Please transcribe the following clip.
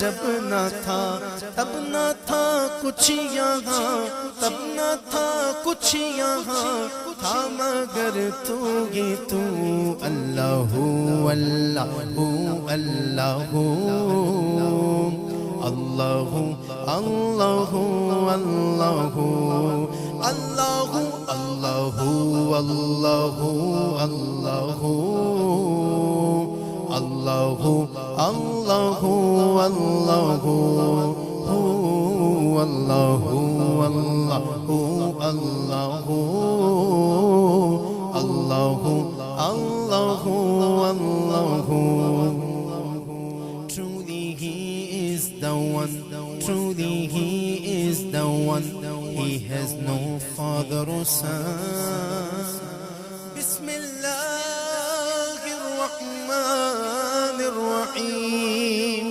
जब न था तब न था कुछ यहाँ, तब न था कुछ यहाँ, था मगर तू ही तू। Allahu Allahu Allahu Allahu Allahu Allahu Allahu Allahu Allahu Allahu Allahu Allahu Allahu Allahu Allahu Allahu Allahu Allahu Allahu. Truly he is the one, truly he is the one, he has no father or son. Bismillahir Rahmanir Rahim.